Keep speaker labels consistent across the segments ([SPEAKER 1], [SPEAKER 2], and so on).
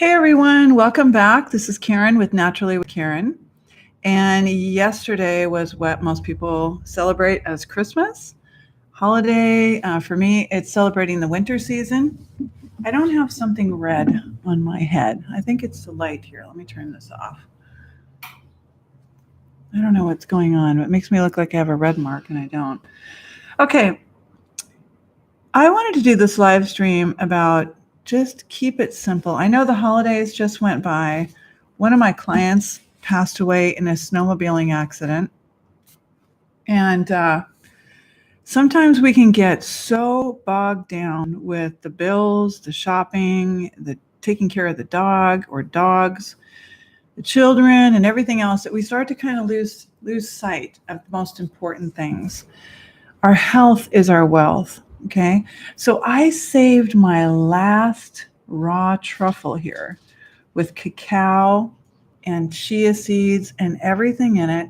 [SPEAKER 1] Hey everyone, welcome back. This is Karen with Naturally with Karen. And yesterday was what most people celebrate as Christmas holiday. For me, it's celebrating the winter season. I don't have something red on my head. I think it's the light here. Let me turn this off. I don't know what's going on. It makes me look like I have a red mark and I don't. Okay, I wanted to do this live stream about just keep it simple. I know the holidays just went by. One of my clients passed away in a snowmobiling accident. And sometimes we can get so bogged down with the bills, the shopping, the taking care of the dog or dogs, the children, and everything else that we start to kind of lose sight of the most important things. Our health is our wealth. Okay, so I saved my last raw truffle here with cacao and chia seeds and everything in it.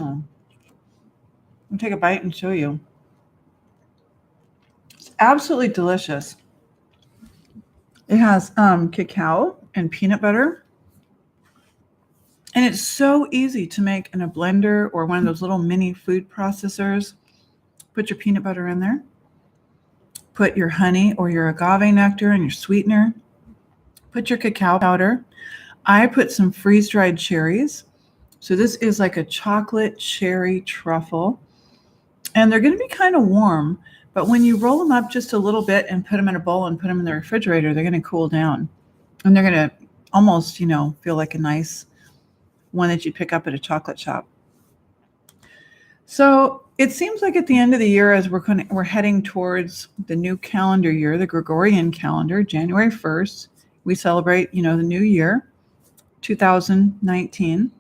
[SPEAKER 1] I'll take a bite and show you. It's absolutely delicious. It has cacao and peanut butter. And it's so easy to make in a blender or one of those little mini food processors. Put your peanut butter in there. Put your honey or your agave nectar and your sweetener. Put your cacao powder. I put some freeze-dried cherries. So this is like a chocolate cherry truffle. And they're going to be kind of warm, but when you roll them up just a little bit and put them in a bowl and put them in the refrigerator, they're going to cool down. And they're going to almost, feel like a nice one that you pick up at a chocolate shop. So it seems like at the end of the year, as we're heading towards the new calendar year, the Gregorian calendar, January 1st, we celebrate, the new year, 2019.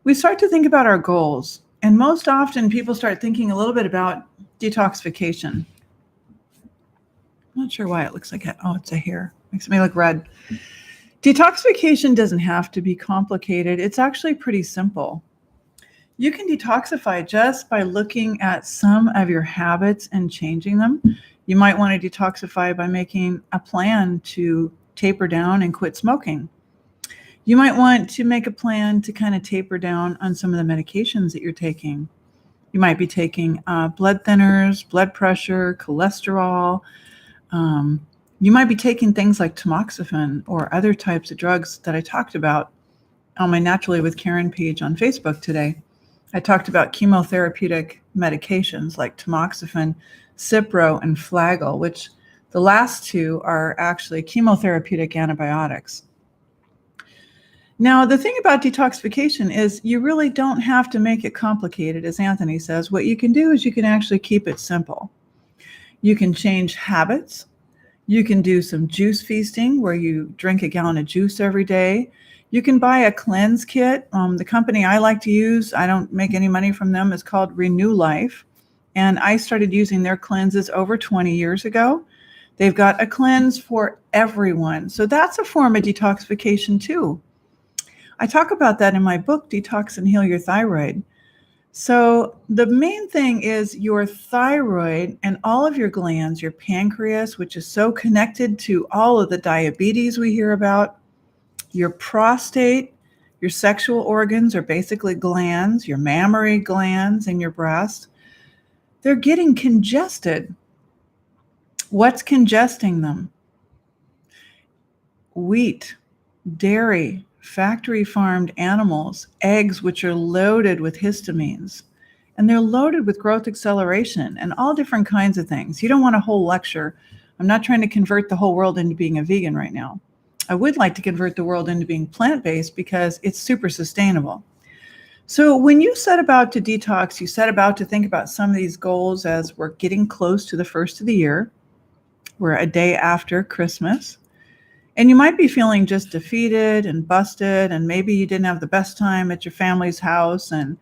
[SPEAKER 1] We start to think about our goals. And most often people start thinking a little bit about detoxification. I'm not sure why it looks like it. Oh, it's a hair. Makes me look red. Detoxification doesn't have to be complicated. It's actually pretty simple. You can detoxify just by looking at some of your habits and changing them. You might want to detoxify by making a plan to taper down and quit smoking. You might want to make a plan to kind of taper down on some of the medications that you're taking. You might be taking blood thinners, blood pressure, cholesterol. You might be taking things like tamoxifen or other types of drugs that I talked about on my Naturally with Karen page on Facebook today. I talked about chemotherapeutic medications like tamoxifen, Cipro, and Flagyl, which the last two are actually chemotherapeutic antibiotics. Now, the thing about detoxification is you really don't have to make it complicated, as Anthony says. What you can do is you can actually keep it simple. You can change habits. You can do some juice feasting where you drink a gallon of juice every day. You can buy a cleanse kit. The company I like to use, I don't make any money from them, is called Renew Life. And I started using their cleanses over 20 years ago. They've got a cleanse for everyone. So that's a form of detoxification too. I talk about that in my book, Detox and Heal Your Thyroid. So the main thing is your thyroid and all of your glands, your pancreas, which is so connected to all of the diabetes we hear about, your prostate, your sexual organs are basically glands, your mammary glands and your breast. They're getting congested. What's congesting them? Wheat, dairy, factory farmed animals, eggs, which are loaded with histamines, and they're loaded with growth acceleration and all different kinds of things. You don't want a whole lecture. I'm not trying to convert the whole world into being a vegan right now. I would like to convert the world into being plant-based because it's super sustainable. So when you set about to detox, you set about to think about some of these goals as we're getting close to the first of the year. We're a day after Christmas. And you might be feeling just defeated and busted, and maybe you didn't have the best time at your family's house, and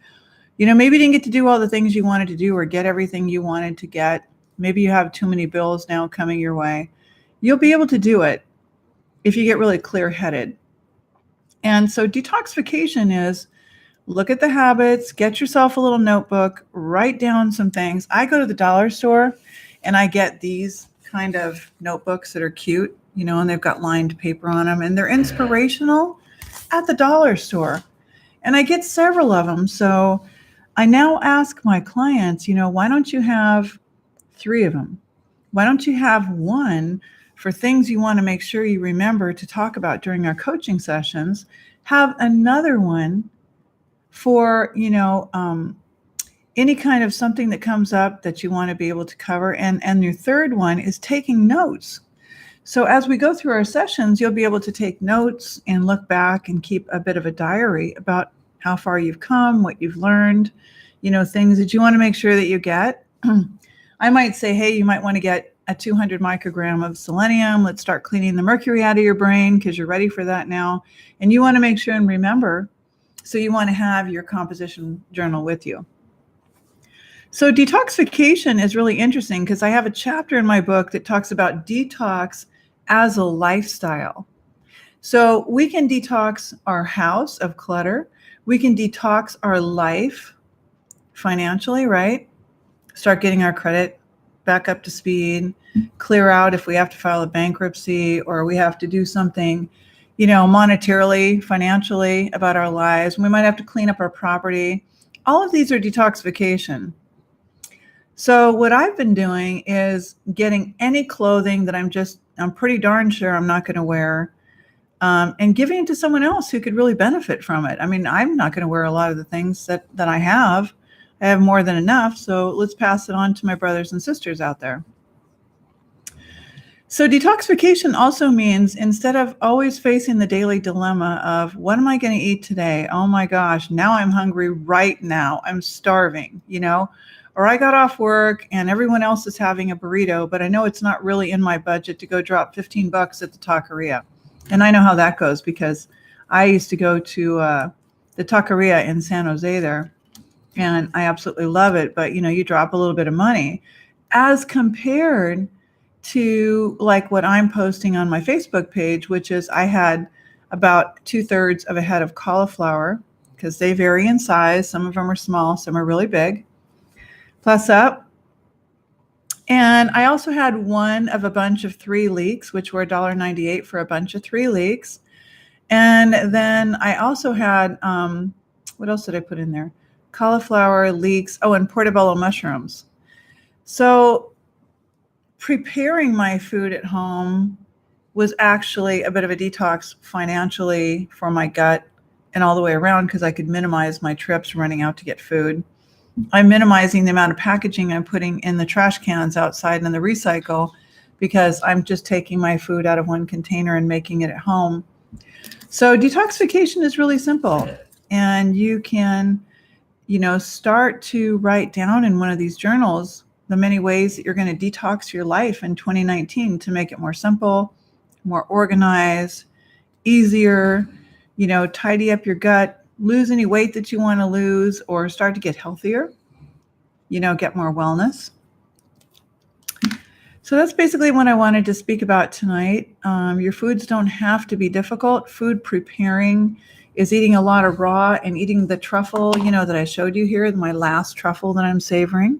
[SPEAKER 1] maybe you didn't get to do all the things you wanted to do or get everything you wanted to get. Maybe you have too many bills now coming your way. You'll be able to do it if you get really clear-headed. And so detoxification is look at the habits, get yourself a little notebook, write down some things. I go to the dollar store and I get these kind of notebooks that are cute. and they've got lined paper on them, and they're inspirational at the dollar store. And I get several of them. So I now ask my clients, why don't you have 3 of them? Why don't you have one for things you want to make sure you remember to talk about during our coaching sessions? Have another one for, any kind of something that comes up that you want to be able to cover. And your third one is taking notes. So as we go through our sessions, you'll be able to take notes and look back and keep a bit of a diary about how far you've come, what you've learned, things that you want to make sure that you get. I might say, hey, you might want to get a 200 microgram of selenium. Let's start cleaning the mercury out of your brain because you're ready for that now. And you want to make sure and remember. So you want to have your composition journal with you. So detoxification is really interesting because I have a chapter in my book that talks about detox as a lifestyle. So we can detox our house of clutter. We can detox our life financially, right? Start getting our credit back up to speed, clear out if we have to file a bankruptcy or we have to do something, monetarily, financially about our lives. We might have to clean up our property. All of these are detoxification. So what I've been doing is getting any clothing that I'm pretty darn sure I'm not going to wear, and giving it to someone else who could really benefit from it. I mean, I'm not going to wear a lot of the things that I have. I have more than enough. So let's pass it on to my brothers and sisters out there. So detoxification also means instead of always facing the daily dilemma of what am I going to eat today? Oh my gosh, now I'm hungry right now. I'm starving, or I got off work and everyone else is having a burrito, but I know it's not really in my budget to go drop $15 at the taqueria. And I know how that goes because I used to go to the taqueria in San Jose there, and I absolutely love it. But, you drop a little bit of money as compared to like what I'm posting on my Facebook page, which is I had about 2/3 of a head of cauliflower because they vary in size. Some of them are small, some are really big. Plus up. And I also had one of a bunch of 3 leeks, which were $1.98 for a bunch of 3 leeks. And then I also had, what else did I put in there? Cauliflower, leeks, and portobello mushrooms. So preparing my food at home was actually a bit of a detox financially for my gut and all the way around because I could minimize my trips running out to get food. I'm minimizing the amount of packaging I'm putting in the trash cans outside in the recycle because I'm just taking my food out of one container and making it at home. So detoxification is really simple. And you can, start to write down in one of these journals the many ways that you're going to detox your life in 2019 to make it more simple, more organized, easier, tidy up your gut, lose any weight that you want to lose, or start to get healthier, get more wellness. So that's basically what I wanted to speak about tonight. Your foods don't have to be difficult. Food preparing is eating a lot of raw and eating the truffle, that I showed you here, my last truffle that I'm savoring.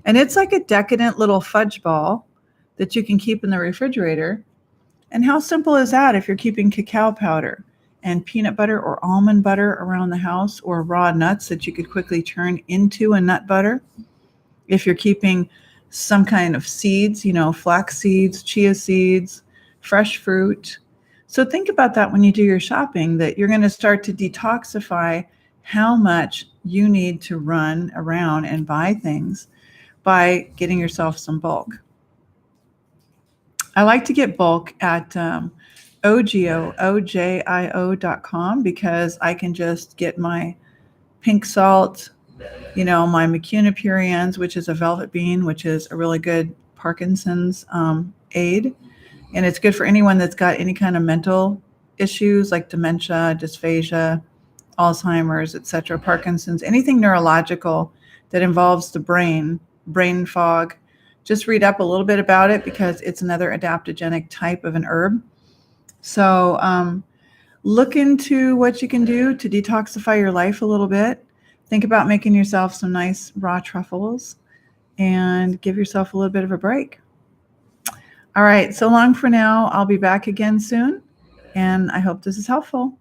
[SPEAKER 1] And it's like a decadent little fudge ball that you can keep in the refrigerator. And how simple is that if you're keeping cacao powder and peanut butter or almond butter around the house, or raw nuts that you could quickly turn into a nut butter? If you're keeping some kind of seeds, flax seeds, chia seeds, fresh fruit. So think about that when you do your shopping, that you're going to start to detoxify how much you need to run around and buy things by getting yourself some bulk. I like to get bulk at OJIO.com because I can just get my pink salt, my Macunapurians, which is a velvet bean, which is a really good Parkinson's aid. And it's good for anyone that's got any kind of mental issues like dementia, dysphagia, Alzheimer's, etc., Parkinson's, anything neurological that involves the brain fog. Just read up a little bit about it because it's another adaptogenic type of an herb. So look into what you can do to detoxify your life a little bit. Think about making yourself some nice raw truffles and give yourself a little bit of a break. All right. So long for now. I'll be back again soon. And I hope this is helpful.